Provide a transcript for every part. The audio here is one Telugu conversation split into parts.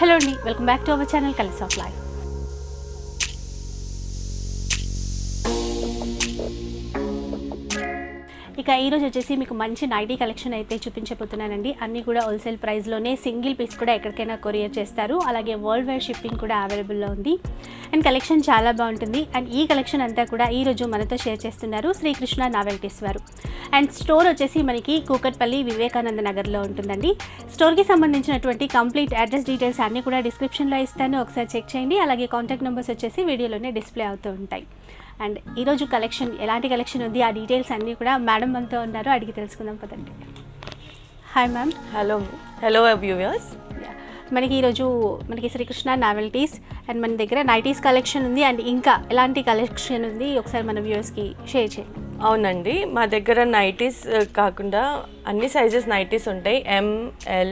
హలో అండి, welcome back to our channel colours of life. ఇక ఈరోజు వచ్చేసి మీకు మంచి నైటీ కలెక్షన్ అయితే చూపించబోతున్నానండి. అన్నీ కూడా హోల్సేల్ ప్రైస్లోనే సింగిల్ పీస్ కూడా ఎక్కడికైనా కొరియర్ చేస్తారు. అలాగే వరల్డ్ వైడ్ షిప్పింగ్ కూడా అవైలబుల్లో ఉంది. అండ్ కలెక్షన్ చాలా బాగుంటుంది. అండ్ ఈ కలెక్షన్ అంతా కూడా ఈరోజు మనతో షేర్ చేస్తున్నారు శ్రీకృష్ణ నావెల్టీస్ వారు. అండ్ స్టోర్ వచ్చేసి మనకి కూకట్పల్లి వివేకానంద నగర్లో ఉంటుందండి. స్టోర్కి సంబంధించినటువంటి కంప్లీట్ అడ్రస్ డీటెయిల్స్ అన్నీ కూడా డిస్క్రిప్షన్లో ఇస్తాను, ఒకసారి చెక్ చేయండి. అలాగే కాంటాక్ట్ నెంబర్స్ వచ్చేసి వీడియోలోనే డిస్ప్లే అవుతూ ఉంటాయి. అండ్ ఈరోజు కలెక్షన్ ఎలాంటి కలెక్షన్ ఉంది, ఆ డీటెయిల్స్ అన్నీ కూడా మేడం మనతో ఉన్నారు, అడిగి తెలుసుకుందాం పదండి. Hi ma'am. Hello viewers. మనకి ఈరోజు శ్రీకృష్ణ నావెల్టీస్ అండ్ మన దగ్గర నైటీస్ కలెక్షన్ ఉంది. అండ్ ఇంకా ఎలాంటి కలెక్షన్ ఉంది ఒకసారి మన వ్యూవర్స్కి షేర్ చేయండి. అవునండి, మా దగ్గర నైటీస్ కాకుండా అన్ని సైజెస్ నైటీస్ ఉంటాయి. ML,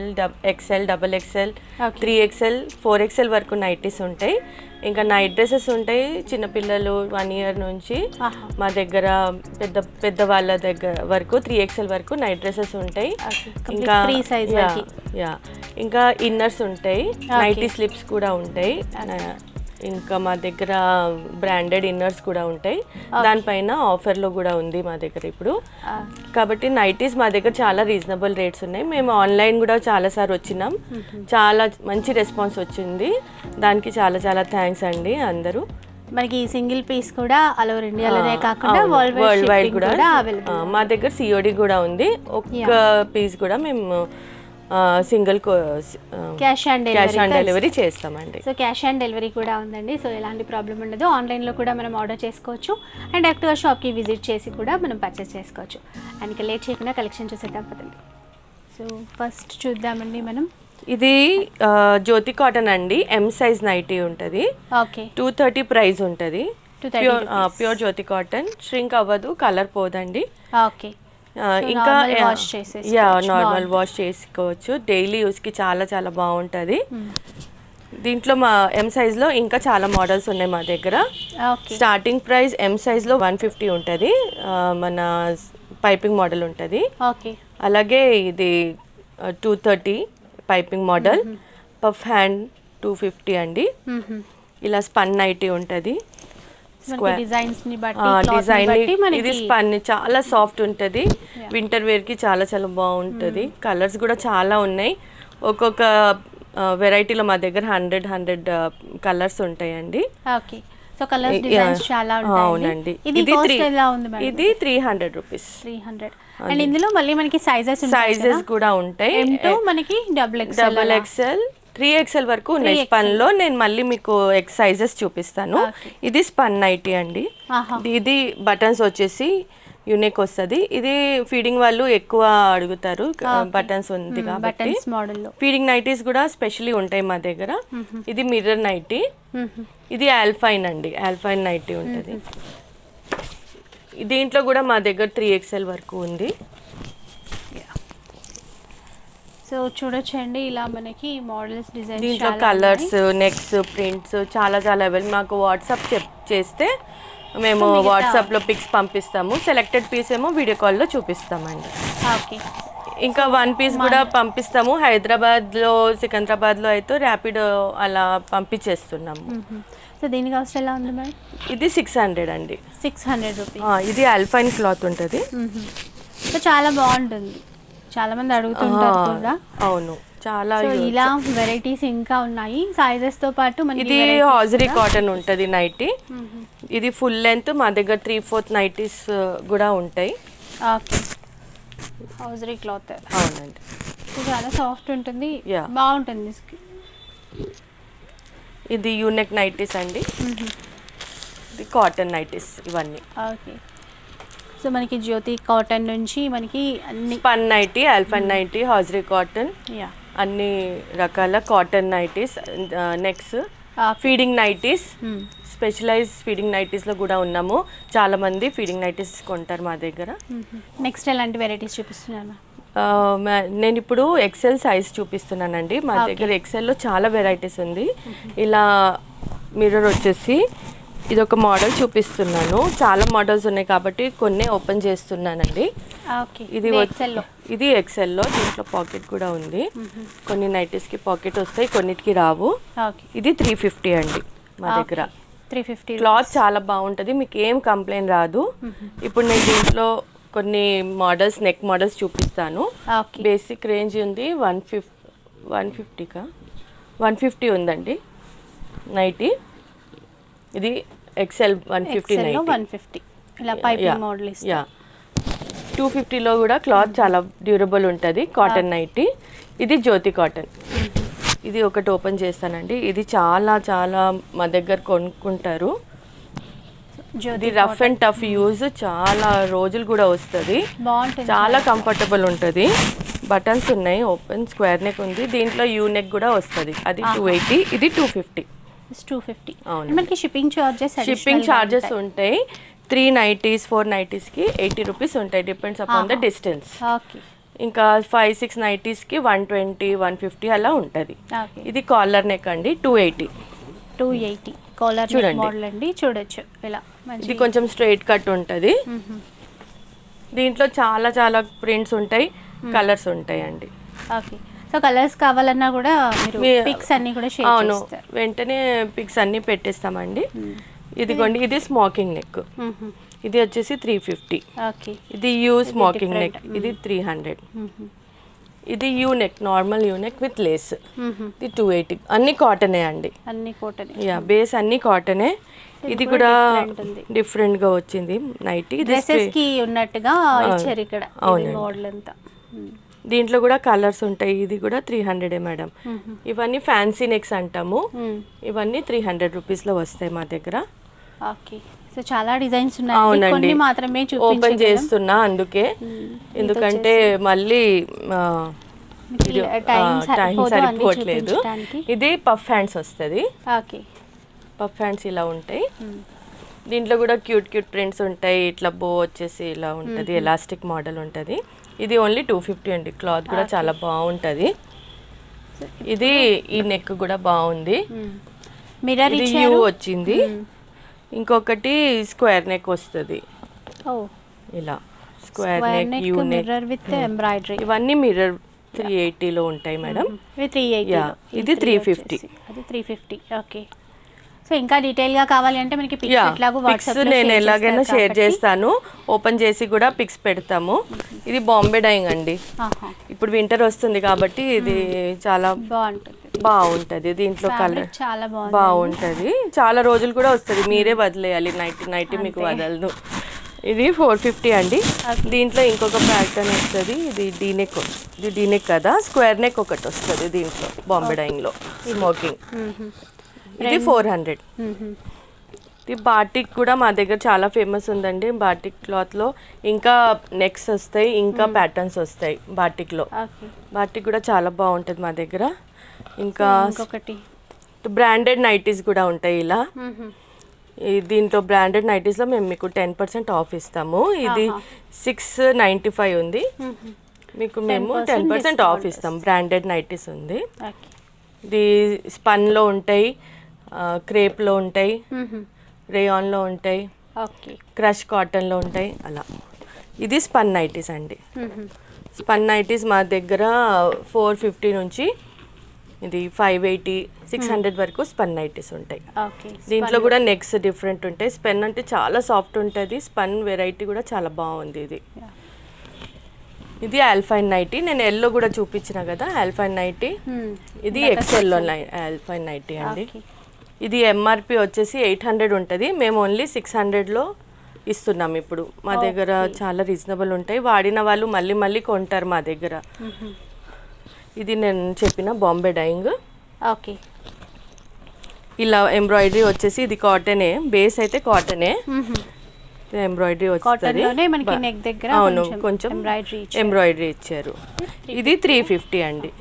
XL, XXL, 3XL, 4XL వరకు నైటీస్ ఉంటాయి. ఇంకా నైట్ డ్రెస్సెస్ ఉంటాయి. చిన్నపిల్లలు 1 year నుంచి మా దగ్గర పెద్ద వాళ్ళ దగ్గర వరకు 3XL వరకు నైట్ డ్రెస్సెస్ ఉంటాయి. ఇంకా ఇన్నర్స్ ఉంటాయి, నైటీ స్లిప్స్ కూడా ఉంటాయి. ఇంకా మా దగ్గర బ్రాండెడ్ ఇన్నర్స్ కూడా ఉంటాయి. దానిపైన ఆఫర్లో కూడా ఉంది మా దగ్గర ఇప్పుడు. కాబట్టి నైటీస్ మా దగ్గర చాలా రీజనబుల్ రేట్స్ ఉన్నాయి. మేము ఆన్లైన్ కూడా చాలాసార్లు వచ్చినాం, చాలా మంచి రెస్పాన్స్ వచ్చింది. దానికి చాలా చాలా థ్యాంక్స్ అండి అందరూ. మనకి సింగిల్ పీస్ కూడా ఆల్ ఓవర్ ఇండియాలోనే కాకుండా వరల్డ్ వైడ్ కూడా మా దగ్గర COD కూడా ఉంది. ఒక్క పీస్ కూడా మేము సింగిల్ క్యాష్ ఆన్ డెలివరీ చేస్తామండి. సో క్యాష్ ఆన్ డెలివరీ కూడా ఉందండి. సో ఎలాంటి ప్రాబ్లం ఉండదు. ఆన్లైన్లో కూడా మనం ఆర్డర్ చేసుకోవచ్చు అండ్ డైరెక్ట్గా షాప్కి విజిట్ చేసి కూడా మనం పర్చేస్ చేసుకోవచ్చు. అండ్ ఇక లేట్ చేయకుండా కలెక్షన్ చూసేద్దాం పదండి. సో ఫస్ట్ చూద్దామండి మనం. ఇది జ్యోతి కాటన్ అండి. M సైజ్ నైటీ ఉంటుంది. ఓకే, 230 ప్రైస్ ఉంటుంది. ప్యూర్ జ్యోతి కాటన్, ష్రింక్ అవ్వదు, కలర్ పోదండి. ఓకే, ఇంకా నార్మల్ వాష్ చేసుకోవచ్చు. డైలీ యూస్కి చాలా చాలా బాగుంటుంది. దీంట్లో మా M సైజ్లో ఇంకా చాలా మోడల్స్ ఉన్నాయి మా దగ్గర. స్టార్టింగ్ ప్రైస్ M సైజ్లో 150 ఉంటుంది. మన పైపింగ్ మోడల్ ఉంటుంది. అలాగే ఇది 230 పైపింగ్ మోడల్. పఫ్ హ్యాండ్ 250 అండి. ఇలా స్పన్ నైటీ ఉంటుంది. ఇది స్పన్ చాలా సాఫ్ట్ ఉంటుంది. వింటర్ వేర్కి చాలా చాలా బాగుంటుంది. కలర్స్ కూడా చాలా ఉన్నాయి. ఒక్కొక్క వెరైటీలో మా దగ్గర 100 కలర్స్ ఉంటాయండి. అవునండి, ఇది 300 రూపీస్. అండ్ ఇందులో మళ్ళీ మనకి సైజెస్ కూడా ఉంటాయి. మనకి XXL, 3XL వరకు ఉన్నాయి. స్పన్ లో నేను మళ్ళీ మీకు సైజెస్ చూపిస్తాను. ఇది స్పన్ నైటీ అండి. ఇది బటన్స్ వచ్చేసి యూనిక్ వస్తుంది. ఇది ఫీడింగ్ వాళ్ళు ఎక్కువ అడుగుతారు, బటన్స్ ఉంది కాబట్టి. ఫీడింగ్ నైటీస్ కూడా స్పెషల్లీ ఉంటాయి మా దగ్గర. ఇది మిర్రర్ నైటీ. ఇది ఆల్ఫైన్ అండి, ఆల్ఫైన్ నైటీ ఉంటుంది. దీంట్లో కూడా మా దగ్గర 3XL వరకు ఉంది. సో చూడొచ్చండి, ఇలా మనకి మోడల్స్, డిజైన్స్, దీంట్లో కలర్స్, నెక్స్, ప్రింట్స్ చాలా చాలా అవైలబుల్. మాకు వాట్సాప్ చేస్తే మేము వాట్సాప్లో పిక్స్ పంపిస్తాము. సెలెక్టెడ్ పీస్ ఏమో వీడియో కాల్లో చూపిస్తామండి. ఇంకా 1 పీస్ కూడా పంపిస్తాము. హైదరాబాద్లో, సికింద్రాబాద్లో అయితే ర్యాపిడో అలా పంపించేస్తున్నాము. సో దీని కాస్ట్ ఎలా ఉంది మేడం? ఇది 600 అండి. 600 రూపీస్. ఇది ఆల్ఫైన్ క్లాత్ ఉంటుంది. సో చాలా బాగుంటుంది, చాలా మంది అడుగుతుంటారు కూడా. అవును, చాలా. ఇలా వెరైటీస్ ఇంకా ఉన్నాయి. సైజెస్ తో పాటు మనకి ఇది హాజరీ కాటన్ ఉంటుంది నైటీ. ఇది ఫుల్ లెంత్. మా దగ్గర 3/4 నైటీస్ కూడా ఉంటాయి. ఓకే, హాజరీ క్లాత్. అవునండి, చాలా సాఫ్ట్ ఉంటుంది, బాగుంటుంది. ఇది యూనిక్ నైటీస్ అండి. ఇది కాటన్ నైటీస్ ఇవన్నీ. ఓకే, సో మనకి జ్యోతి కాటన్ నుంచి మనకి అన్ని స్పన్ నైటీ, ఆల్ఫైన్ నైటీ, హాజరీ కాటన్, అన్ని రకాల cotton nighties. Next feeding nighties, specialize feeding నైటీస్లో కూడా ఉన్నాము. చాలా మంది ఫీడింగ్ నైటీస్ కొంటారు మా దగ్గర. నెక్స్ట్ ఎలాంటి వెరైటీస్ చూపిస్తున్నాను? నేను ఇప్పుడు XL సైజ్ చూపిస్తున్నానండి. మా దగ్గర XLలో చాలా వెరైటీస్ ఉంది. ఇలా మిర్రర్ వచ్చేసి ఇది ఒక మోడల్ చూపిస్తున్నాను, చాలా మోడల్స్ ఉన్నాయి కాబట్టి కొన్ని ఓపెన్ చేస్తున్నానండి. ఓకే, ఇది ఎక్సెల్లో. ఇది ఎక్సెల్లో, దీంట్లో పాకెట్ కూడా ఉంది. కొన్ని నైటీస్కి పాకెట్ వస్తాయి, కొన్నిటికి రావు. ఓకే, ఇది 350 అండి మా దగ్గర. 350. క్లాత్ చాలా బాగుంటుంది, మీకు ఏం కంప్లైంట్ రాదు. ఇప్పుడు నేను దీంట్లో కొన్ని మోడల్స్, నెక్ మోడల్స్ చూపిస్తాను. ఓకే, బేసిక్ రేంజ్ ఉంది 150కా 150 ఉందండి నైటీ. ఇది ఎక్సెల్ 150 నైటీ. 150 ఇలా పైపింగ్ మోడల్ ఇస్తారు. యా 250లో కూడా క్లాత్ చాలా డ్యూరబుల్ ఉంటుంది, కాటన్ నైటీ. ఇది జ్యోతి కాటన్. ఇది ఒకటి ఓపెన్ చేస్తానండి, ఇది చాలా చాలా మా దగ్గర కొనుక్కుంటారు. ఇది రఫ్ అండ్ టఫ్ యూజ్, చాలా రోజులు కూడా వస్తుంది, చాలా కంఫర్టబుల్ ఉంటుంది. బటన్స్ ఉన్నాయి, ఓపెన్ స్క్వేర్ నెక్ ఉంది, దీంట్లో యూ నెక్ కూడా వస్తుంది. అది 280, ఇది 250. 250. అవును, మనకి షిప్పింగ్ చార్జెస్ ఉంటాయి. 3 నైటీస్ 4 నైటీస్కి 80 రూపీస్ ఉంటాయి, depends upon the distance. Okay, ఇంకా 5-6 నైటీస్కి 120 150 అలా ఉంటుంది. ఓకే. ఇది కాలర్ నెక్ అండి, 280 కాలర్ చూడండి. మోడల్ అండి, చూడొచ్చు ఇలా. ఇది కొంచెం స్ట్రైట్ కట్ ఉంటుంది. దీంట్లో చాలా చాలా ప్రింట్స్ ఉంటాయి, కలర్స్ ఉంటాయి అండి. ఓకే, సో కలర్స్ కావాలన్నా కూడా మీరు పిక్స్ అన్ని కూడా షేర్ అవును, చేస్తారు. వెంటనే పిక్స్ అన్ని పెట్టేస్తామండి. ఇదిగోండి, ఇది స్మోకింగ్ నెక్, ఇది వచ్చేసి 350. ఓకే, ఇది యూ స్మోకింగ్ నెక్, ఇది 300. ఇది U neck, normal U neck with lace, ఇది 280. అన్ని కాటనే అండి, అన్ని కాటన్. యా బేస్ అన్ని కాటనే. ఇది కూడా డిఫరెంట్ గా వచ్చింది నైటీ, డ్రెస్సెస్ కి ఉన్నట్టుగా ఇచ్చారు ఇక్కడ మోడల్ అంతా. దీంట్లో కూడా కలర్స్ ఉంటాయి. ఇది కూడా 300 మేడం. ఇవన్నీ ఫ్యాన్సీ నెక్స్ అంటాము, ఇవన్నీ 300 రూపీస్లో వస్తాయి మా దగ్గర. ఓకే, సో చాలా డిజైన్స్ ఉన్నాయి, కొన్ని మాత్రమే ఓపెన్ చేస్తున్నా అందుకే, ఎందుకంటే మళ్ళీ టైం సరిపోవట్లేదు. ఇది పఫ్ హ్యాండ్స్ వస్తుంది. ఓకే, పఫ్ హ్యాండ్స్ ఇలా ఉంటాయి. దీంట్లో కూడా క్యూట్ క్యూట్ ప్రింట్స్ ఉంటాయి, ఇట్లా బో వచ్చేసి ఇలా ఉంటుంది, ఎలాస్టిక్ మోడల్ ఉంటుంది. ఇది ఓన్లీ 250 అండి, క్లాత్ కూడా చాలా బాగుంటుంది. ఇది ఈ నెక్ కూడా బాగుంది, మిర్రర్ యూ వచ్చింది. ఇంకొకటి స్క్వేర్ నెక్ వస్తుంది, ఇలా square neck, U neck with embroidery. ఇవన్నీ మిర్రర్ 380లో ఉంటాయి మేడం. 380, ఇది 350. అది 350. ఓకే, సో ఇంకా డీటెయిల్ గా కావాలి అంటే మనకి పిక్స్ ఎట్లాగో వాట్సాప్ లో నేను ఎలాగైనా షేర్ చేస్తాను, ఓపెన్ చేసి కూడా పిక్స్ పెడతాము. ఇది బాంబే డైయింగ్ అండి, ఇప్పుడు వింటర్ వస్తుంది కాబట్టి ఇది చాలా బాగుంటది. దీంట్లో కలర్ చాలా బాగుంటది, చాలా రోజులు కూడా వస్తుంది, మీరే వదిలేయాలి, నైట్ మీకు వదలదు. ఇది 450 అండి. దీంట్లో ఇంకొక ప్యాటర్న్ వస్తుంది, ఇది డీనెక్. ఇది డీనెక్ కదా, స్క్వేర్ నెక్ ఒకటి వస్తుంది దీంట్లో బాంబే డైయింగ్ లో స్మోకింగ్. ఇది 400. ఇది బాటిక్ కూడా మా దగ్గర చాలా ఫేమస్ ఉందండి. బాటిక్ క్లాత్లో ఇంకా నెక్స్ వస్తాయి, ఇంకా ప్యాటర్న్స్ వస్తాయి బాటిక్లో. బాటిక్ కూడా చాలా బాగుంటుంది మా దగ్గర. ఇంకా బ్రాండెడ్ నైటీస్ కూడా ఉంటాయి ఇలా. దీంట్లో బ్రాండెడ్ నైటీస్లో మేము మీకు 10% ఆఫ్ ఇస్తాము. ఇది 695 ఉంది, మీకు మేము 10% ఆఫ్ ఇస్తాం. బ్రాండెడ్ నైటీస్ ఉంది. ఇది స్పన్లో ఉంటాయి, క్రేప్లో ఉంటాయి, రేయాన్లో ఉంటాయి, క్రష్ కాటన్లో ఉంటాయి అలా. ఇది స్పన్ నైటీస్ అండి. స్పన్ నైటీస్ మా దగ్గర 450 నుంచి ఇది 580 600 వరకు స్పన్ నైటీస్ ఉంటాయి. దీంట్లో కూడా నెక్స్ డిఫరెంట్ ఉంటాయి. స్పన్ అంటే చాలా సాఫ్ట్ ఉంటుంది, స్పన్ వెరైటీ కూడా చాలా బాగుంది. ఇది ఆల్ఫైన్ నైటీ, నేను ఎల్లో కూడా చూపించిన కదా ఆల్ఫైన్ నైటీ. ఇది ఎక్సెల్లో ఆల్ఫైన్ నైటీ అండి. ఇది ఎంఆర్పి వచ్చేసి 800 ఉంటుంది, మేము ఓన్లీ 600లో ఇస్తున్నాం ఇప్పుడు. మా దగ్గర చాలా రీజనబుల్ ఉంటాయి, వాడిన వాళ్ళు మళ్ళీ మళ్ళీ కొంటారు మా దగ్గర. ఇది నేను చెప్పిన బాంబే డైయింగ్. ఓకే, ఇలా ఎంబ్రాయిడరీ వచ్చేసి ఇది కాటనే, బేస్ అయితే కాటనే, ఎంబ్రాయిడరీ వస్తుంది. అవును, కొంచెం ఎంబ్రాయిడరీ ఇచ్చారు. ఇది 350 అండి.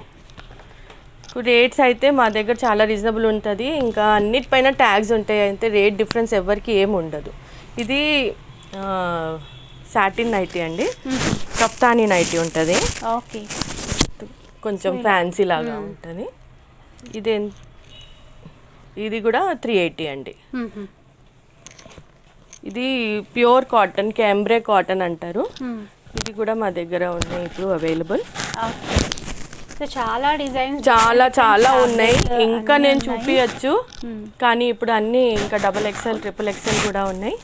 రేట్స్ అయితే మా దగ్గర చాలా రీజనబుల్ ఉంటుంది, ఇంకా అన్నిటిపైన ట్యాగ్స్ ఉంటాయి, అయితే రేట్ డిఫరెన్స్ ఎవరికి ఏమి ఉండదు. ఇది సాటిన్ నైటీ అండి, కప్తానీ నైటీ ఉంటుంది, కొంచెం ఫ్యాన్సీ లాగా ఉంటుంది. ఇది కూడా 380 అండి. ఇది ప్యూర్ కాటన్, క్యాంబ్రే కాటన్ అంటారు. ఇది కూడా మా దగ్గర ఉన్నాయి ఇప్పుడు అవైలబుల్. సో చాలా డిజైన్స్ చాలా ఉన్నాయి, ఇంకా నేను చూపించచ్చు. కానీ ఇప్పుడు అన్నీ ఇంకా XXL, XXL కూడా ఉన్నాయి,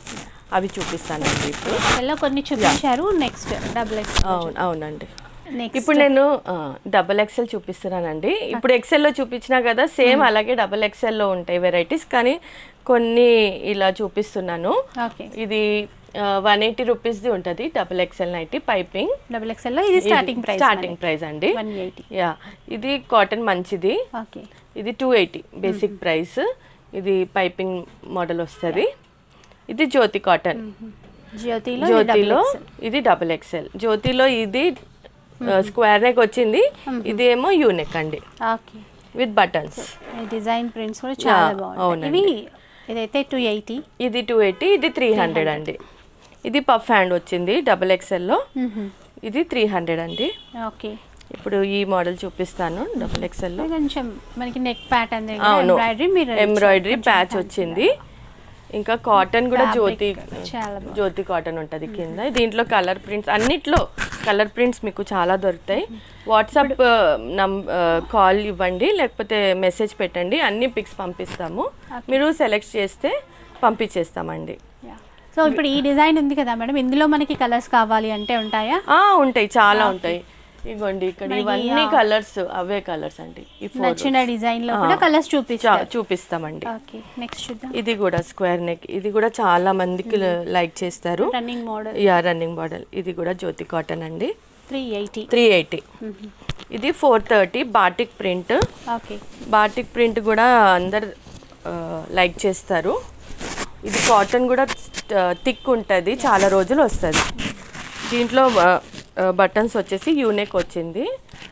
అవి చూపిస్తానండి ఇప్పుడు. కొన్ని చూపించారు, నెక్స్ట్ XXL. అవునండి. ఇప్పుడు నేను XXL చూపిస్తున్నానండి. ఇప్పుడు XL లో చూపించినా కదా, సేమ్ అలాగే XXL లో ఉంటాయి వెరైటీస్, కానీ కొన్ని ఇలా చూపిస్తున్నాను. ఇది 180 రూపీస్ది ఉంటుంది XXL నైటీ పైపింగ్. XXL లో ఇది స్టార్టింగ్ ప్రైస్ అండి. యా, ఇది కాటన్ మంచిది. ఇది 280 బేసిక్ ప్రైస్. ఇది పైపింగ్ మోడల్ వస్తుంది. ఇది జ్యోతి కాటన్. జ్యోతిలో ఇది XXL. జ్యోతిలో ఇది స్క్వేర్ నెక్ వచ్చింది, ఇది ఏమో యూనెక్ అండి విత్ బటన్స్. డిజైన్ ప్రింట్స్ కూడా చాలా బాగుంది. ఇదైతే 280, ఇది 280, ఇది 300 అండి. ఇది పఫ్ హ్యాండ్ వచ్చింది XXL లో, ఇది 300 అండి. ఓకే, ఇప్పుడు ఈ మోడల్ చూపిస్తాను. XXL లో కొంచెం మనకి నెక్ ప్యాటర్న్ ఎంబ్రాయిడరీ ప్యాచ్ వచ్చింది. ఇంకా కాటన్ కూడా జ్యోతి కాటన్ ఉంటుంది కింద. దీంట్లో కలర్ ప్రింట్స్, అన్నిట్లో కలర్ ప్రింట్స్ మీకు చాలా దొరుకుతాయి. వాట్సాప్ కాల్ ఇవ్వండి, లేకపోతే మెసేజ్ పెట్టండి, అన్ని పిక్స్ పంపిస్తాము. మీరు సెలెక్ట్ చేస్తే పంపించేస్తామండి. సో ఇప్పుడు ఈ డిజైన్ ఉంది కదా మేడం, ఇందులో మనకి కలర్స్ కావాలి అంటే ఉంటాయా? ఉంటాయి, చాలా ఉంటాయి. ఇగోండి ఇక్కడ ఇవన్నీ కలర్స్, అవే కలర్స్ అండి. నచ్చిన డిజైన్ లో కూడా కలర్స్ చూపిస్తామండి. ఓకే, నెక్స్ట్ చూద్దాం. ఇది కూడా స్క్వేర్ నెక్, ఇది కూడా చాలా మందికి లైక్ చేస్తారు. Running model. Running model. ఇది కూడా జ్యోతి కాటన్ అండి. 380. ఇది 430 batik print. Okay, batik print కూడా అందరు లైక్ చేస్తారు. ఇది కాటన్ కూడా థిక్ ఉంటుంది, చాలా రోజులు వస్తుంది. దీంట్లో బటన్స్ వచ్చేసి యూనెక్ వచ్చింది.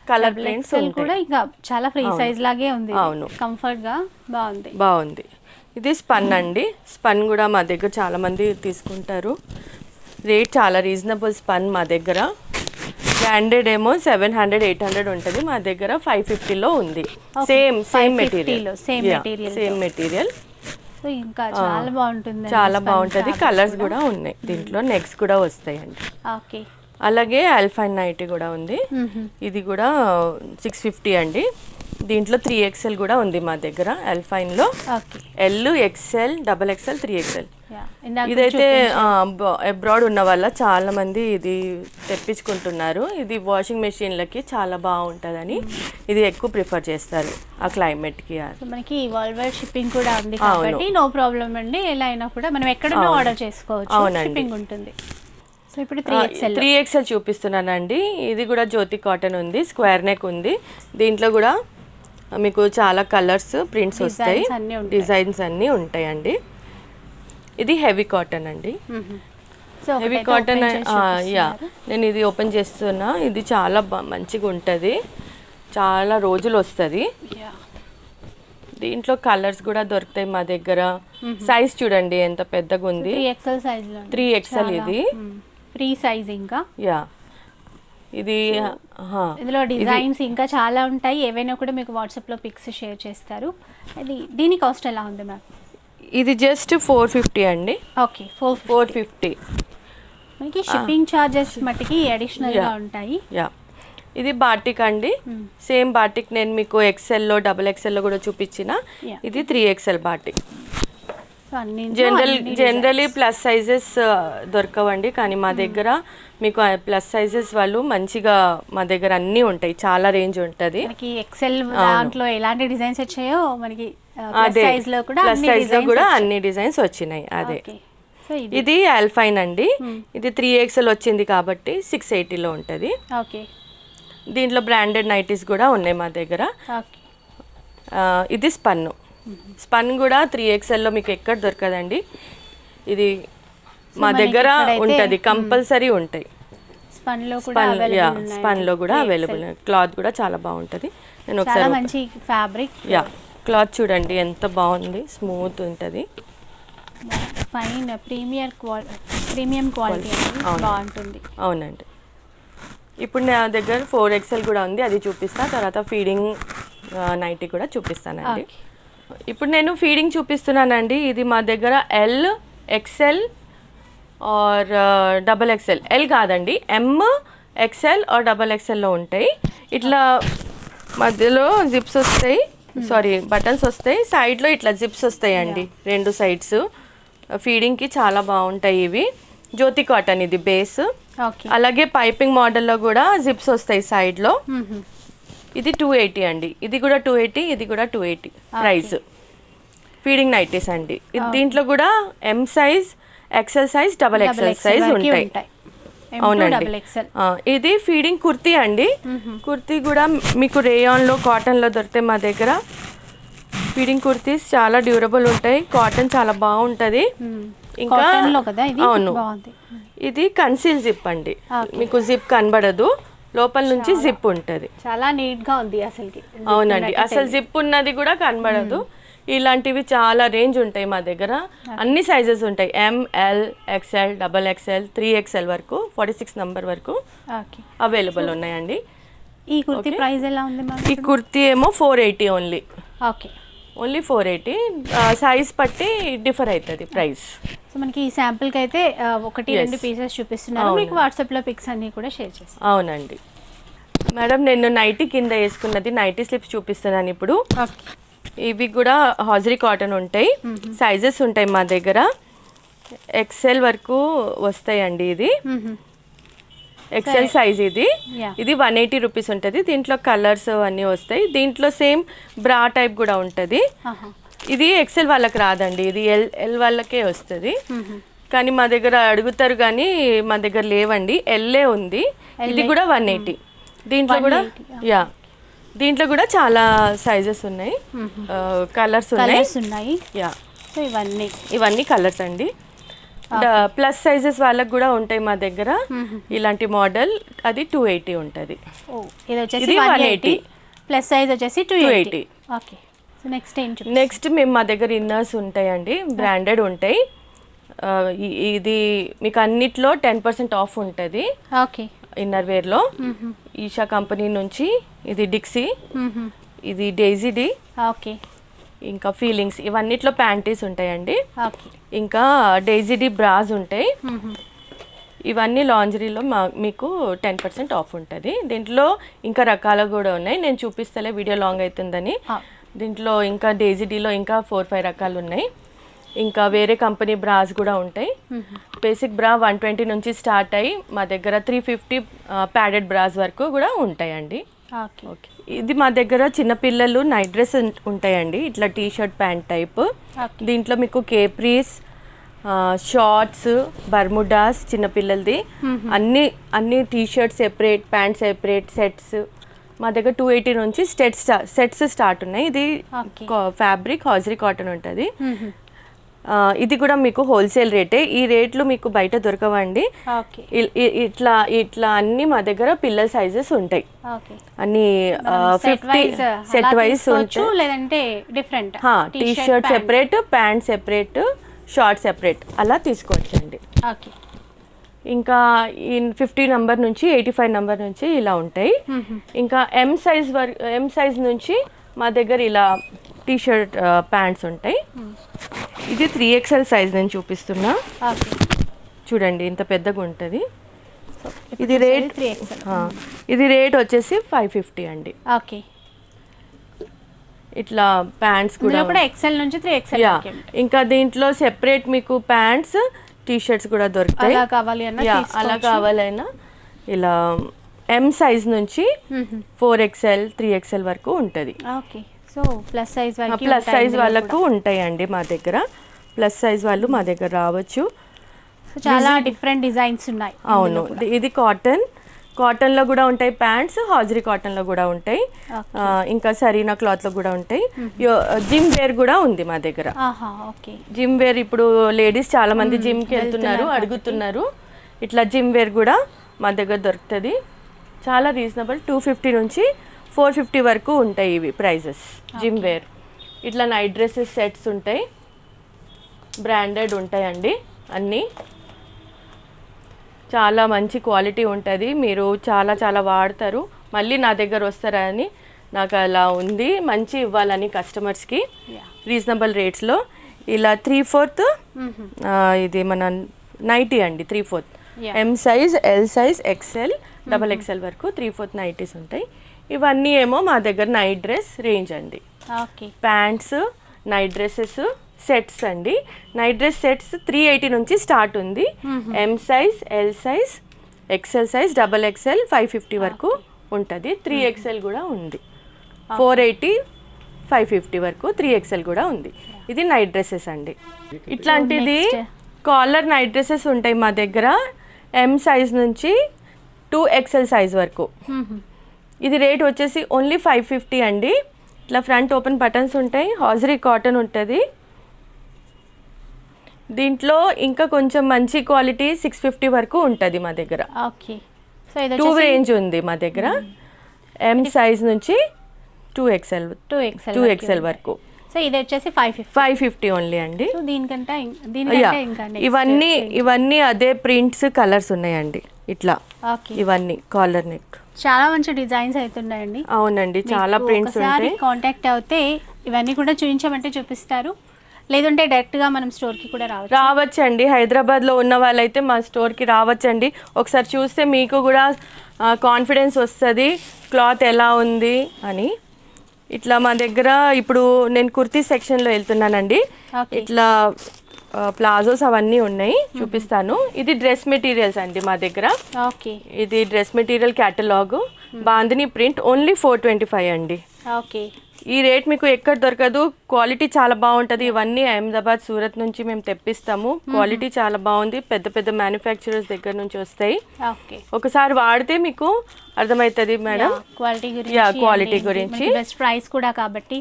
కలర్ ప్రింట్స్ కూడా ఇంకా చాలా ఫ్రీ సైజ్ లాగే ఉంది. అవును, కంఫర్ట్ గా బాగుంది. ఇది స్పన్ అండి. స్పన్ కూడా మా దగ్గర చాలా మంది తీసుకుంటారు. రేట్ చాలా రీజనబుల్. స్పన్ మా దగ్గర బ్రాండెడ్ ఏమో 700, 800 ఉంటుంది, మా దగ్గర 550లో ఉంది. Same material. ఇంకా చాలా బాగుంటుంది. కలర్స్ కూడా ఉన్నాయి దీంట్లో, నెక్స్ట్ కూడా వస్తాయండి. ఓకే, అలాగే అల్ఫైన్ నైటీ కూడా ఉంది. ఇది కూడా 650 అండి. దీంట్లో 3XL కూడా ఉంది మా దగ్గర అల్ఫైన్ లో. L, XL, XXL, 3XL. ఇదైతే అబ్రాడ్ ఉన్న వల్ల చాలా మంది ఇది తెప్పించుకుంటున్నారు. ఇది వాషింగ్ మెషిన్లకి చాలా బాగుంటుందని ఇది ఎక్కువ ప్రిఫర్ చేస్తారు ఆ క్లైమేట్ కి. మనకి వరల్డ్ వైడ్ షిప్పింగ్ కూడా ఉంది కాబట్టి నో ప్రాబ్లం అండి. ఎలా అయినా కూడా మనం ఎక్కడైనా ఆర్డర్ చేసుకోవచ్చు, షిప్పింగ్ ఉంటుంది. సో ఇప్పుడు 3XL చూపిస్తున్నానండి. ఇది కూడా జ్యోతి కాటన్ ఉంది, స్క్వేర్ నెక్ ఉంది. దీంట్లో కూడా మీకు చాలా కలర్స్, ప్రింట్స్ వస్తాయి, డిజైన్స్ అన్నీ ఉంటాయండి. ఇది హెవీ కాటన్ అండి. Heavy cotton. నేను ఇది ఓపెన్ చేస్తున్నా. ఇది చాలా మంచిగా ఉంటుంది, చాలా రోజులు వస్తుంది. దీంట్లో కలర్స్ కూడా దొరుకుతాయి మా దగ్గర. సైజ్ చూడండి ఎంత పెద్దగా ఉంది. 3XL ఇది ఫ్రీ సైజ్. ఇంకా ఇది ఇందులో డిజైన్స్ ఇంకా చాలా ఉంటాయి. ఏవైనా కూడా మీకు వాట్సాప్లో పిక్స్ షేర్ చేస్తారు. దీని కాస్ట్ ఎలా ఉంది మ్యామ్? ఇది జస్ట్ 450 అండి. ఓకే, 450. మనకి షిప్పింగ్ ఛార్జెస్ మట్టికి అడిషనల్గా ఉంటాయి. ఇది బాటిక్ అండి. సేమ్ బాటిక్ నేను మీకు XLలో, XXLలో కూడా చూపించిన. ఇది 3XL batik. Generally plus sizes దొరకవండి, కానీ మా దగ్గర మీకు ప్లస్ సైజెస్ వాళ్ళు మంచిగా మా దగ్గర అన్నీ ఉంటాయి, చాలా రేంజ్ ఉంటుంది. XL దాంట్లో ఎలాంటి డిజైన్స్ వచ్చాయో మనకి ప్లస్ సైజ్ లో కూడా అన్ని డిజైన్స్ వచ్చినాయి. అదే ఇది అల్ఫైన్ అండి. ఇది 3XL వచ్చింది కాబట్టి 680లో ఉంటుంది. దీంట్లో బ్రాండెడ్ నైటీస్ కూడా ఉన్నాయి మా దగ్గర. ఇది స్పన్ను. స్పన్ కూడా 3XLలో మీకు ఎక్కడ దొరకదండి. ఇది మా దగ్గర ఉంటుంది, కంపల్సరీ ఉంటాయి. స్పన్లో కూడా అవైలబుల్. క్లాత్ కూడా చాలా బాగుంటుంది. నేను ఒకసారి మంచి ఫ్యాబ్రిక్. క్లాత్ చూడండి ఎంత బాగుంది, స్మూత్ ఉంటుంది, ఫైన్ ప్రీమియం క్వాలిటీ బాగుంటుంది. అవునండి. ఇప్పుడు నా దగ్గర 4XL కూడా ఉంది, అది చూపిస్తా. తర్వాత ఫీడింగ్ నైటీ కూడా చూపిస్తానండి. ఇప్పుడు నేను ఫీడింగ్ చూపిస్తున్నానండి. ఇది మా దగ్గర L, XL, or double XL. L కాదండి, ఎమ్, ఎక్స్ఎల్ ఆర్ డబల్ ఎక్స్ఎల్లో ఉంటాయి. ఇట్లా మధ్యలో జిప్స్ వస్తాయి, సారీ బటన్స్ వస్తాయి, సైడ్లో ఇట్లా జిప్స్ వస్తాయండి 2 సైడ్స్. ఫీడింగ్కి చాలా బాగుంటాయి ఇవి. జ్యోతి కాటన్ ఇది బేస్. అలాగే పైపింగ్ మోడల్లో కూడా జిప్స్ వస్తాయి సైడ్లో. ఇది 280 అండి. ఇది కూడా 280, ఇది కూడా 280 ప్రైస్. ఫీడింగ్ నైటీస్ అండి. దీంట్లో కూడా M size, XL size, double XL size ఉంటాయి. అవునండి. ఇది ఫీడింగ్ కుర్తీ అండి. కుర్తీ కూడా మీకు రేయాన్లో, కాటన్లో దొరుకుతాయి మా దగ్గర. ఫీడింగ్ కుర్తీస్ చాలా డ్యూరబుల్ ఉంటాయి, కాటన్ చాలా బాగుంటుంది. ఇంకా అవును, ఇది కన్సీల్ జిప్ అండి, మీకు జిప్ కనబడదు, లోపల నుంచి జిప్ ఉంటుంది. చాలా నీట్ గా ఉంది అసలుకి. అవునండి, అసలు జిప్ ఉన్నది కూడా కనబడదు. ఇలాంటివి చాలా రేంజ్ ఉంటాయి మా దగ్గర. అన్ని సైజెస్ ఉంటాయి, ML, XL, double XL, 3XL వరకు 46 నంబర్ వరకు అవైలబుల్ ఉన్నాయండి. ఈ కుర్తీ ప్రైస్ ఎలా ఉంది? ఈ కుర్తీ ఏమో 480 ఓన్లీ. ఓన్లీ 480. సైజ్ పట్టి డిఫర్ అవుతుంది ప్రైస్. సో మనకి ఈ శాంపుల్కి అయితే 1-2 పీసెస్ చూపిస్తున్నారు. మీకు వాట్సాప్లో పిక్స్ అన్నీ కూడా షేర్ చేస్తాను. అవునండి మేడం, నేను నైటీ కింద వేసుకున్నది నైటీ స్లిప్స్ చూపిస్తున్నాను ఇప్పుడు. ఇవి కూడా హాజరీ కాటన్ ఉంటాయి. సైజెస్ ఉంటాయి మా దగ్గర, ఎక్స్ఎల్ వరకు వస్తాయండి. ఇది ఎక్స్ఎల్ సైజ్. ఇది 180 రూపీస్ ఉంటుంది. దీంట్లో కలర్స్ అన్నీ వస్తాయి. దీంట్లో సేమ్ బ్రా టైప్ కూడా ఉంటుంది. ఇది ఎక్స్ఎల్ వాళ్ళకి రాదండి, ఇది ఎల్ వాళ్ళకే వస్తుంది. కానీ మా దగ్గర అడుగుతారు కానీ మా దగ్గర లేవండి, ఎల్లే ఉంది. ఇది కూడా 180. దీంట్లో కూడా దీంట్లో కూడా చాలా సైజెస్ ఉన్నాయి, కలర్స్ ఉన్నాయి. సో ఇవన్నీ కలర్స్ అండి. ప్లస్ సైజెస్ వాళ్ళకి కూడా ఉంటాయి మా దగ్గర. ఇలాంటి మోడల్ అది 280 ఉంటుంది. ఇది 180. ప్లస్ సైజ్ వచ్చేసి 280. నెక్స్ట్ మేము మా దగ్గర ఇన్నర్స్ ఉంటాయండి, బ్రాండెడ్ ఉంటాయి. ఇది మీకు అన్నిట్లో 10% ఆఫ్ ఉంటుంది ఇన్నర్ వేర్లో. ఈషా కంపెనీ నుంచి ఇది డిక్సీ, ఇది డైజీడి, ఇంకా ఫీలింగ్స్, ఇవన్నిట్లో ప్యాంటీస్ ఉంటాయండి. ఇంకా డైజీడి బ్రాస్ ఉంటాయి. ఇవన్నీ లాంజరీలో మీకు 10% ఆఫ్ ఉంటుంది. దీంట్లో ఇంకా రకాలు కూడా ఉన్నాయి, నేను చూపిస్తలే వీడియో లాంగ్ అవుతుందని. దీంట్లో ఇంకా డైజీడీలో ఇంకా 4-5 రకాలు ఉన్నాయి. ఇంకా వేరే కంపెనీ బ్రాస్ కూడా ఉంటాయి. బేసిక్ బ్రా 120 నుంచి స్టార్ట్ అయ్యి మా దగ్గర 350 ప్యాడెడ్ బ్రాస్ వరకు కూడా ఉంటాయండి. ఓకే, ఇది మా దగ్గర చిన్నపిల్లలు నైట్ డ్రెస్ ఉంటాయండి, ఇట్లా టీషర్ట్ ప్యాంట్ టైప్. దీంట్లో మీకు కేప్రీస్, షార్ట్స్, బర్ముడాస్ చిన్నపిల్లలది, అన్ని t-shirt separate, pant separate, sets మా దగ్గర 280 నుంచి సెట్స్ స్టార్ట్ ఉన్నాయి. ఇది ఫ్యాబ్రిక్ హాజరీ కాటన్ ఉంటుంది. ఇది కూడా మీకు హోల్సేల్ రేటే. ఈ రేట్లు మీకు బయట దొరకవండి. ఇట్లా అన్ని మా దగ్గర పిల్లల సైజెస్ ఉంటాయి. అన్ని 50 సెట్ వైస్ లేదంటే different T shirt separate, pant separate, short separate అలా తీసుకోవచ్చండి. ఇంకా 50 నంబర్ నుంచి 85 నంబర్ నుంచి ఇలా ఉంటాయి. ఇంకా ఎం సైజ్ నుంచి మా దగ్గర ఇలా టీ షర్ట్ ప్యాంట్స్ ఉంటాయి. ఇది 3XL సైజ్ నేను చూపిస్తున్నా, చూడండి ఇంత పెద్దగా ఉంటుంది. ఇది రేట్ వచ్చేసి 550 అండి. ఇట్లా ప్యాంట్స్ కూడా XL నుంచి 3XL. ఇంకా దీంట్లో సెపరేట్ మీకు ప్యాంట్స్, టీ షర్ట్స్ కూడా దొరుకుతాయి. అలా కావాలైనా ఇలా ఎం సైజ్ నుంచి 4XL, 3XL వరకు ఉంటుంది. సో ప్లస్ సైజ్ వాళ్ళకు ఉంటాయండి మా దగ్గర. ప్లస్ సైజ్ వాళ్ళు మా దగ్గర రావచ్చు. చాలా డిఫరెంట్ డిజైన్స్ ఉన్నాయి. అవును, ఇది కాటన్లో కూడా ఉంటాయి ప్యాంట్స్, హాజరీ కాటన్లో కూడా ఉంటాయి, ఇంకా సరీనా క్లాత్లో కూడా ఉంటాయి. జిమ్ వేర్ కూడా ఉంది మా దగ్గర. జిమ్ వేర్ ఇప్పుడు లేడీస్ చాలా మంది జిమ్కి వెళ్తున్నారు, అడుగుతున్నారు. ఇట్లా జిమ్ వేర్ కూడా మా దగ్గర దొరుకుతుంది. చాలా రీజనబుల్, 250 నుంచి 450 వరకు ఉంటాయి ఇవి ప్రైజెస్. జిమ్ వేర్ ఇట్లా నైట్ డ్రెస్సెస్ సెట్స్ ఉంటాయి, బ్రాండెడ్ ఉంటాయండి అన్నీ. చాలా మంచి క్వాలిటీ ఉంటుంది, మీరు చాలా వాడతారు, మళ్ళీ నా దగ్గర వస్తారని నాకు అలా ఉంది. మంచి ఇవ్వాలని కస్టమర్స్కి రీజనబుల్ రేట్స్లో. ఇలా 3/4 ఇది మన నైటీ అండి 3/4 M size, L size, XL, double XL వరకు 3/4 నైటీస్ ఉంటాయి. ఇవన్నీ ఏమో మా దగ్గర నైట్ డ్రెస్ రేంజ్ అండి. Okay. Pants, night dresses sets అండి. నైట్ డ్రెస్ సెట్స్ 380 నుంచి స్టార్ట్ ఉంది. M size, L size, XL size, double XL 550 వరకు ఉంటుంది. 3XL కూడా ఉంది. 480, 550 వరకు 3XL కూడా ఉంది. ఇది నైట్ డ్రెస్సెస్ అండి. ఇట్లాంటిది కాలర్ నైట్ డ్రెస్సెస్ ఉంటాయి మా దగ్గర ఎం సైజ్ నుంచి 2XL సైజ్ వరకు. ఇది రేట్ వచ్చేసి ఓన్లీ 550 అండి. ఇట్లా ఫ్రంట్ ఓపెన్ బటన్స్ ఉంటాయి, హాజరీ కాటన్ ఉంటుంది. దీంట్లో ఇంకా కొంచెం మంచి క్వాలిటీ 650 వరకు ఉంటుంది మా దగ్గర. ఓకే. 2 రేంజ్ ఉంది మా దగ్గర ఎం సైజ్ నుంచి 2XL వరకు. సో ఇది వచ్చేసి 550 ఓన్లీ అండి. దీనికంటే ఇవన్నీ అదే ప్రింట్స్ కలర్స్ ఉన్నాయండి. ఇట్లా ఇవన్నీ కాలర్ నెక్ చాలా మంచి డిజైన్స్ అవుతున్నాయండి. అవునండి, చాలా ప్రింట్స్ ఉంటాయి. కాంటాక్ట్ అవుతే ఇవన్నీ కూడా చూపించమంటే చూపిస్తారు, లేదంటే డైరెక్ట్గా మనం స్టోర్కి కూడా రావచ్చండి. హైదరాబాద్లో ఉన్న వాళ్ళైతే మా స్టోర్కి రావచ్చండి. ఒకసారి చూస్తే మీకు కూడా కాన్ఫిడెన్స్ వస్తుంది క్లాత్ ఎలా ఉంది అని. ఇట్లా మా దగ్గర ఇప్పుడు నేను కుర్తీ సెక్షన్లో వెళ్తున్నానండి. ఇట్లా ప్లాజోస్ అవన్నీ ఉన్నాయి, చూపిస్తాను. ఇది డ్రెస్ మెటీరియల్స్ అండి మా దగ్గర. ఓకే. ఇది dress material catalogue, bandhani print, only 425 అండి. ఓకే. ఈ రేట్ మీకు ఎక్కడ దొరకదు. క్వాలిటీ చాలా బాగుంటుంది. ఇవన్నీ అహ్మదాబాద్, సూరత్ నుంచి మేము తెప్పిస్తాము. క్వాలిటీ చాలా బాగుంది. పెద్ద పెద్ద మ్యానుఫ్యాక్చరర్స్ దగ్గర నుంచి వస్తాయి. ఒకసారి వాడితే మీకు అర్థమవుతుంది మేడం క్వాలిటీ గురించి. ప్రైస్ కూడా కాబట్టి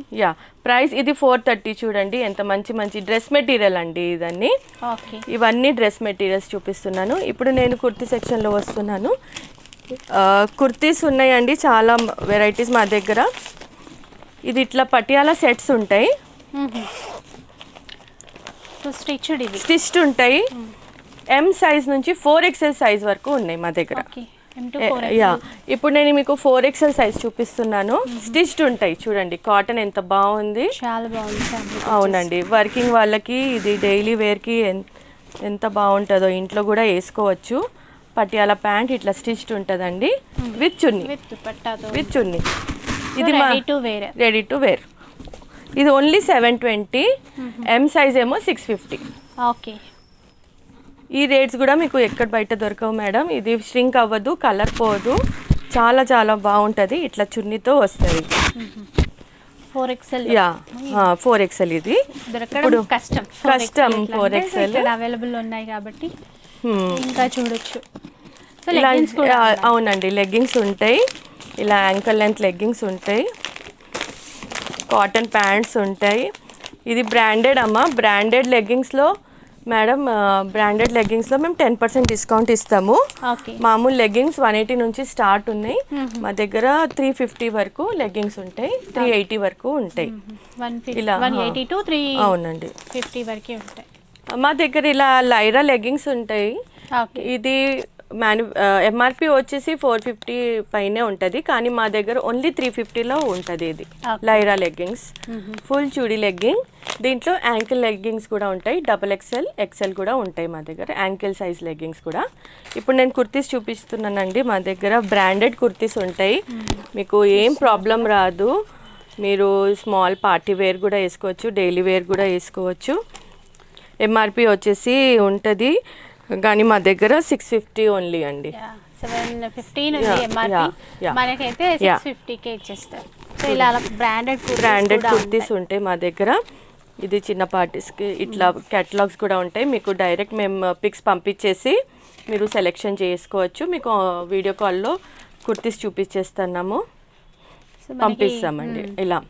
ప్రైస్ ఇది 430. చూడండి ఎంత మంచి మంచి డ్రెస్ మెటీరియల్ అండి ఇదన్నీ. ఇవన్నీ డ్రెస్ మెటీరియల్స్ చూపిస్తున్నాను. ఇప్పుడు నేను కుర్తీ సెక్షన్లో వస్తున్నాను. కుర్తీస్ ఉన్నాయండి, చాలా వెరైటీస్ మా దగ్గర. ఇది ఇట్లా పటియాలా సెట్స్ ఉంటాయి, స్టిచ్డ్ ఉంటాయి. ఎం సైజ్ నుంచి 4XL సైజ్ వరకు ఉన్నాయి మా దగ్గర. ఇప్పుడు నేను మీకు 4XL సైజ్ చూపిస్తున్నాను. స్టిచ్డ్ ఉంటాయి, చూడండి కాటన్ ఎంత బాగుంది, చాలా బాగుంది. అవునండి, వర్కింగ్ వాళ్ళకి ఇది డైలీ వేర్కి ఎంత బాగుంటుందో, ఇంట్లో కూడా వేసుకోవచ్చు. పటియాలా ప్యాంట్ ఇట్లా స్టిచ్డ్ ఉంటుందండి, విత్ చున్నీ. ఇది రెడీ టు వేర్. ఇది ఓన్లీ 720. ఎం సైజ్ ఏమో 650. ఓకే. ఈ రేట్స్ కూడా మీకు ఎక్కడ బయట దొరకవు మేడం. ఇది ష్రింక్ అవ్వదు, కలర్ పోదు, చాలా చాలా బాగుంటుంది. ఇట్లా చున్నీతో వస్తుంది. 4XL ఇది ఇప్పుడు కష్టం 4XL అవైలబుల్ ఉన్నాయి కాబట్టి ఇంకా చూడొచ్చు. అవునండి, లెగ్గింగ్స్ ఉంటాయి. ఇలా యాంకల్ లెంత్ లెగ్గింగ్స్ ఉంటాయి, కాటన్ ప్యాంట్స్ ఉంటాయి. ఇది బ్రాండెడ్ అమ్మ. బ్రాండెడ్ లెగ్గింగ్స్లో మేడం, బ్రాండెడ్ లెగ్గింగ్స్లో మేము 10% డిస్కౌంట్ ఇస్తాము. మామూలు లెగ్గింగ్స్ 180 నుంచి స్టార్ట్ ఉన్నాయి మా దగ్గర. 350 వరకు లెగ్గింగ్స్ ఉంటాయి, 380 వరకు ఉంటాయి. ఇలా అవునండి, 50 వరకే ఉంటాయి మా దగ్గర. ఇలా లైరా లెగ్గింగ్స్ ఉంటాయి. ఇది ఎంఆర్పి వచ్చేసి 450 పైనే ఉంటుంది, కానీ మా దగ్గర ఓన్లీ 350లో ఉంటుంది. ఇది లైరా లెగ్గింగ్స్, ఫుల్ చూడీ లెగ్గింగ్. దీంట్లో యాంకిల్ లెగ్గింగ్స్ కూడా ఉంటాయి, డబల్ ఎక్స్ఎల్, ఎక్స్ఎల్ కూడా ఉంటాయి మా దగ్గర, యాంకిల్ సైజ్ లెగ్గింగ్స్ కూడా. ఇప్పుడు నేను కుర్తీస్ చూపిస్తున్నానండి. మా దగ్గర బ్రాండెడ్ కుర్తీస్ ఉంటాయి, మీకు ఏం ప్రాబ్లం రాదు. మీరు స్మాల్ పార్టీ వేర్ కూడా వేసుకోవచ్చు, డైలీ వేర్ కూడా వేసుకోవచ్చు. ఎంఆర్పి వచ్చేసి ఉంటుంది, కానీ మా దగ్గర 650 ఓన్లీ అండి. 715 మనకైతే 650కే ఇచ్చేస్తారు. సో ఇలా బ్రాండెడ్ కుర్తీస్ ఉంటాయి మా దగ్గర. ఇది చిన్న పార్టీస్కి ఇట్లా క్యాటలాగ్స్ కూడా ఉంటాయి. మీకు డైరెక్ట్ మేము పిక్స్ పంపించేసి మీరు సెలెక్షన్ చేసుకోవచ్చు. మీకు వీడియో కాల్లో కుర్తీస్ చూపించేస్తున్నాము, పంపిస్తామండి. ఇలా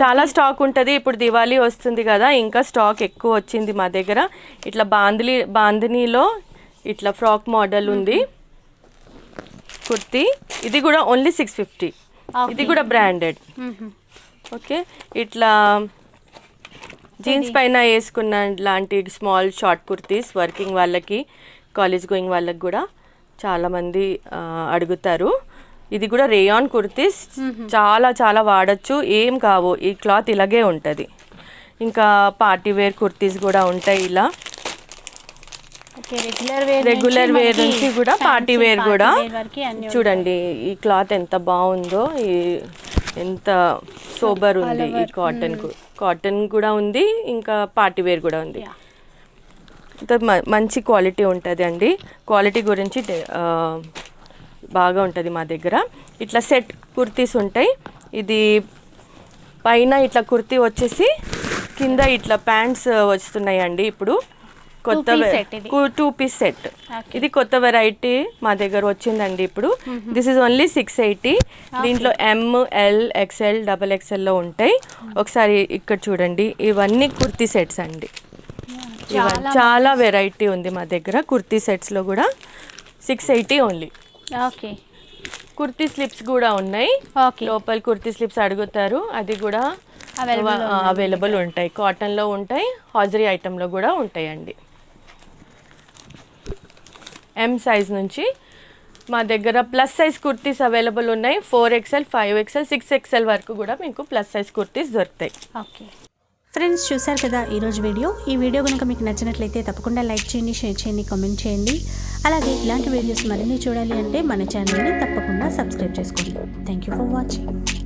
చాలా స్టాక్ ఉంటుంది. ఇప్పుడు దివాళీ వస్తుంది కదా, ఇంకా స్టాక్ ఎక్కువ వచ్చింది మా దగ్గర. ఇట్లా బాందినీలో ఇట్లా ఫ్రాక్ మోడల్ ఉంది కుర్తీ. ఇది కూడా ఓన్లీ 650. ఇది కూడా బ్రాండెడ్. ఓకే. ఇట్లా జీన్స్ పైన వేసుకున్న లాంటి స్మాల్ షార్ట్ కుర్తీస్ వర్కింగ్ వాళ్ళకి, కాలేజ్ గోయింగ్ వాళ్ళకి కూడా చాలామంది అడుగుతారు. ఇది కూడా రేయాన్ కుర్తీస్, చాలా చాలా వాడచ్చు, ఏం కావు. ఈ క్లాత్ ఇలాగే ఉంటుంది. ఇంకా పార్టీ వేర్ కుర్తీస్ కూడా ఉంటాయి. ఇలా ఓకే, రెగ్యులర్ వేర్ నుంచి కూడా పార్టీ వేర్ కూడా వరకు అన్ని చూడండి. ఈ క్లాత్ ఎంత బాగుందో, ఎంత సోబర్ ఉంది. ఈ కాటన్ కూడా ఉంది, ఇంకా పార్టీ వేర్ కూడా ఉంది. మంచి క్వాలిటీ ఉంటుంది అండి. క్వాలిటీ గురించి బాగా ఉంటుంది మా దగ్గర. ఇట్లా సెట్ కుర్తీస్ ఉంటాయి. ఇది పైన ఇట్లా కుర్తీ వచ్చేసి కింద ఇట్లా ప్యాంట్స్ వస్తున్నాయండి. ఇప్పుడు కొత్త 2 పీస్ సెట్. ఇది కొత్త వెరైటీ మా దగ్గర వచ్చిందండి ఇప్పుడు. This is only 680. దీంట్లో ML XL XXLలో ఉంటాయి. ఒకసారి ఇక్కడ చూడండి, ఇవన్నీ కుర్తీ సెట్స్ అండి. చాలా వెరైటీ ఉంది మా దగ్గర కుర్తీ సెట్స్లో కూడా. 680 ఓన్లీ. ఓకే, కుర్తీ స్లిప్స్ కూడా ఉన్నాయి. లోపల కుర్తీ స్లిప్స్ అడుగుతారు, అది కూడా అవైలబుల్ ఉంటాయి. కాటన్లో ఉంటాయి, హాజరీ ఐటెంలో కూడా ఉంటాయండి. M సైజ్ నుంచి మా దగ్గర ప్లస్ సైజ్ కుర్తీస్ అవైలబుల్ ఉన్నాయి. 4XL 5XL 6XL వరకు కూడా మీకు ప్లస్ సైజ్ కుర్తీస్ దొరుకుతాయి. ఓకే ఫ్రెండ్స్, చూసారు కదా ఈరోజు వీడియో. ఈ వీడియో కనుక మీకు నచ్చినట్లయితే తప్పకుండా లైక్ చేయండి, షేర్ చేయండి, కామెంట్ చేయండి. అలాగే ఇలాంటి వీడియోస్ మరిన్ని చూడాలి అంటే మన ఛానల్ని తప్పకుండా సబ్స్క్రైబ్ చేసుకోండి. Thank you for watching.